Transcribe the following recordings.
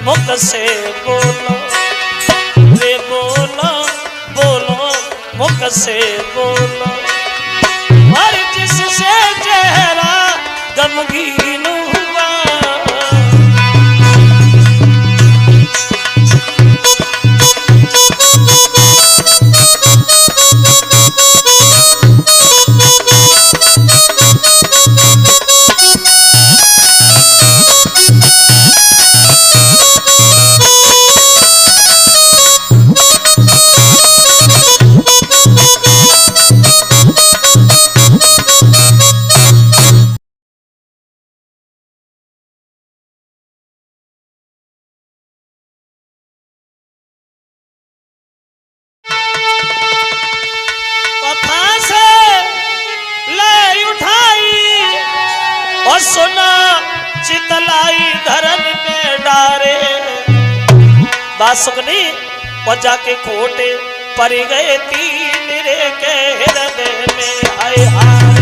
मुख से बोलो रे बोलो बोलो मुख से बोलो। और जिससे चेहरा गमगीन हुआ और सुना चितलाई धरन में डारे। बासुकनी और जाके खोटे पर गए तीन रे के हृदय में आए हाय।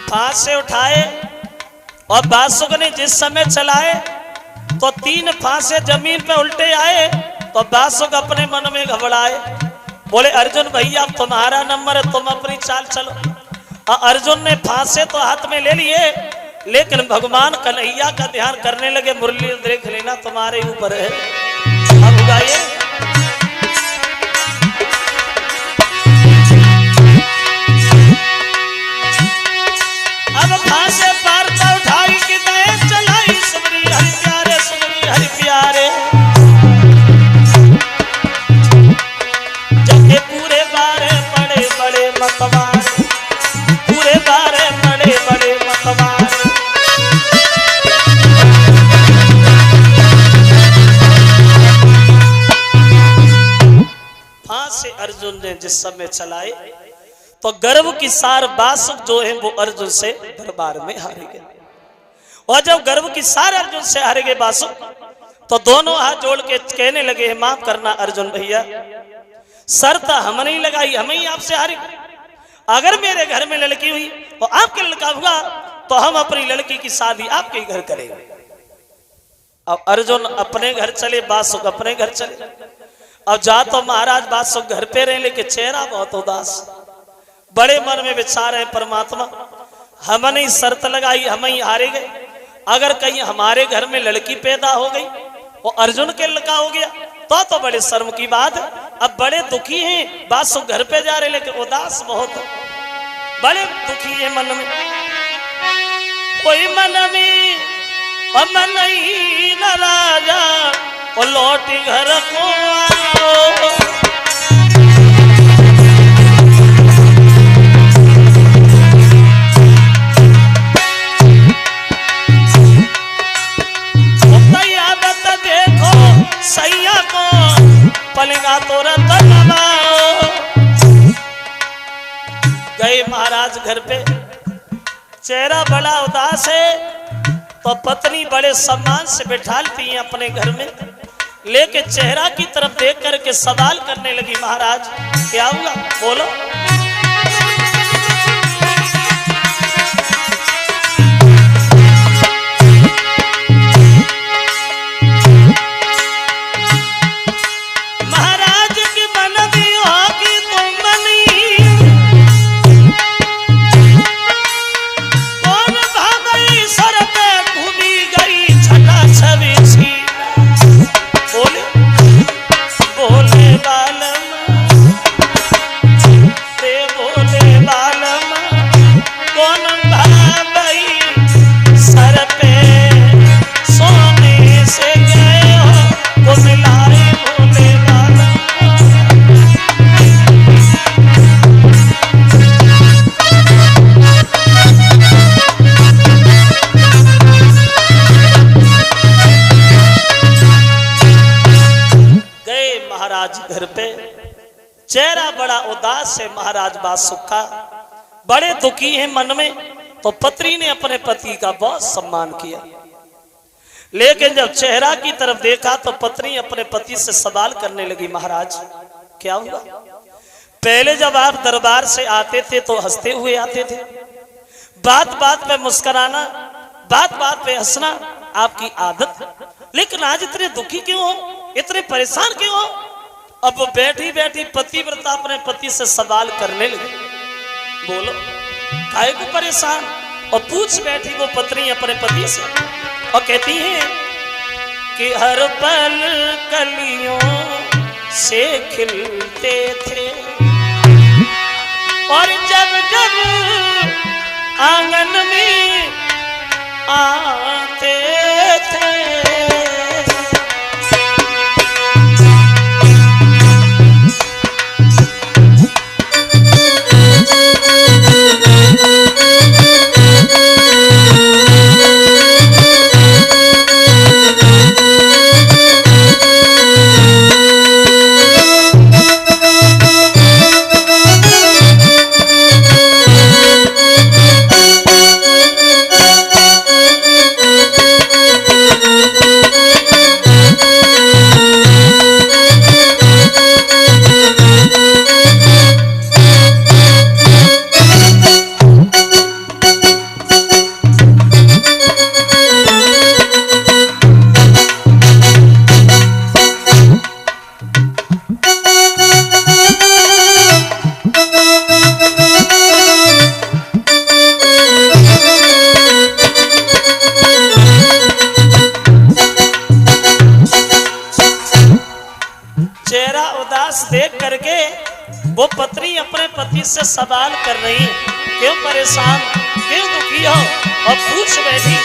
फांस से उठाए और बासुक ने जिस समय चलाए तो तीन फांसे जमीन पे उल्टे आए। तो बासुक अपने मन में घबराए, बोले अर्जुन भैया तुम्हारा नंबर है, तुम अपनी चाल चलो। और अर्जुन ने फांसे तो हाथ में ले लिए, लेकिन भगवान कन्हैया का ध्यान करने लगे। मुरली देख लेना तुम्हारे ऊपर है। अब उगाइए अब फांसे पारता उठाई कि दे चलाई सुमरी हरि प्यारे सुमरी हरि प्यारे। जबकि पूरे बारे बड़े बड़े मतवार, पूरे बारे बड़े बड़े मतवार। फांसे अर्जुन ने जिस समय चलाए तो गर्व की सार बासुक जो है वो अर्जुन से दरबार में हार गए। और जब गर्व की सार अर्जुन से हार गए बासुक, तो दोनों हाथ जोड़ के कहने लगे माफ करना अर्जुन भैया, शर्त हम नहीं लगाई, हम ही आपसे हारे। अगर मेरे घर में लड़की हुई और आपके लड़का हुआ तो हम अपनी लड़की की शादी आपके घर करेंगे। अब अर्जुन अपने घर चले, बासुक अपने घर चले। अब जा तो महाराज बासुक घर पे रहे, लेकिन चेहरा बहुत उदास। बड़े मन में विचार है परमात्मा, हमने ही शर्त लगाई, हम ही हारे गए। अगर कहीं हमारे घर में लड़की पैदा हो गई और अर्जुन के लड़का हो गया तो बड़े शर्म की बात है। अब बड़े दुखी हैं, बासुक घर पे जा रहे लेकिन उदास बहुत है, बड़े दुखी है मन में। कोई मन में मन ही न राजा और लौटी घर को आओ। सैया को पलंगा तो रतन गए महाराज घर पे। चेहरा बड़ा उदास है तो पत्नी बड़े सम्मान से बैठालती है अपने घर में, लेके चेहरा की तरफ देख करके सवाल करने लगी, महाराज क्या हुआ बोलो। घर पे चेहरा बड़ा उदास है महाराज बासुक का, बड़े दुखी हैं मन में। तो पत्नी ने अपने पति का बहुत सम्मान किया, लेकिन जब चेहरा की तरफ देखा तो पत्नी अपने पति से सवाल करने लगी, महाराज क्या हुआ? पहले जब आप दरबार से आते थे तो हंसते हुए आते थे, बात बात पे मुस्कुराना, बात बात पे हंसना आपकी आदत, लेकिन आज इतने दुखी क्यों हो, इतने परेशान क्यों हो? अब बैठी बैठी पतिव्रता अपने पति से सवाल करने लगी, बोलो काहे को परेशान? और पूछ बैठी वो पत्नी अपने पति से और कहती है कि हर पल कलियों से खिलते थे और जब जब आंगन में आते थे देख करके वो पत्नी अपने पति से सवाल कर रही है, क्यों परेशान, क्यों दुखी हो? और पूछ बैठी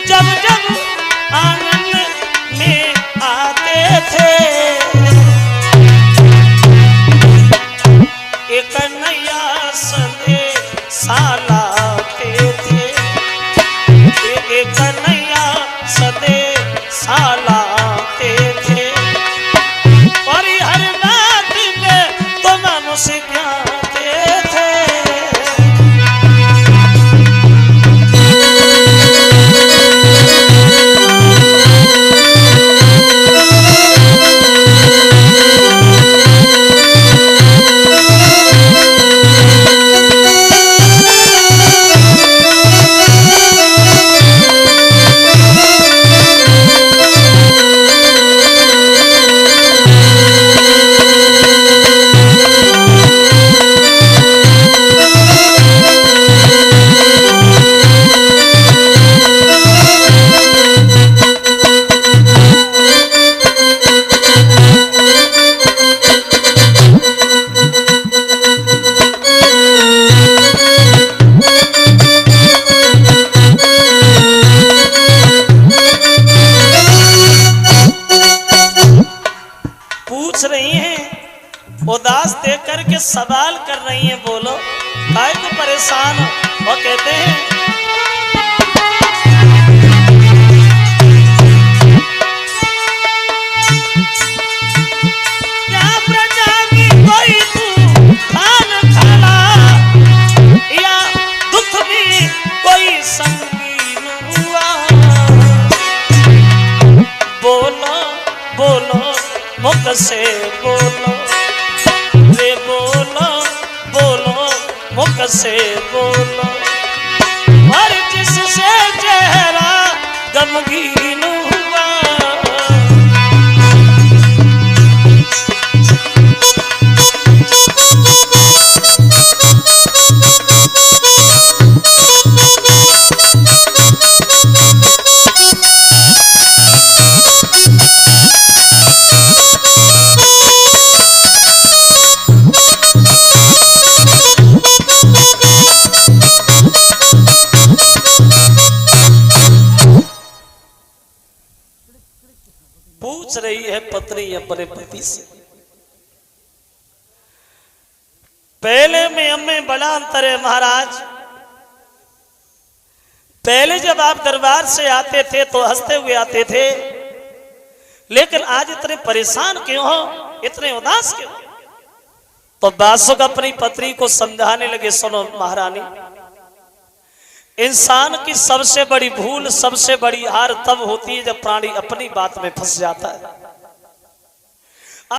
जब जब आंगन में आते थे एक नया संदेशा लाते थे, एक नया संदेशा लाते थे और हर बात में तो मनुष्य ज्ञाते थे। उदास देख करके सवाल कर रही हैं, बोलो काहे को परेशान हो? और कहते हैं क्या प्रजा की कोई तूफान खाला या दुख भी कोई संगीन हुआ? बोलो बोलो मुख से बोलो, बोलो बोलो मुख से बोलो, और जिससे चेहरा गमगीन हुआ। पूछ रही है पत्नी अपने पति से, पहले में हमें बड़ा अंतर है महाराज। पहले जब आप दरबार से आते थे तो हंसते हुए आते थे, लेकिन आज इतने परेशान क्यों हो, इतने उदास क्यों? तो बासुक अपनी पत्नी को समझाने लगे, सुनो महारानी, इंसान की सबसे बड़ी भूल, सबसे बड़ी हार तब होती है जब प्राणी अपनी बात में फंस जाता है।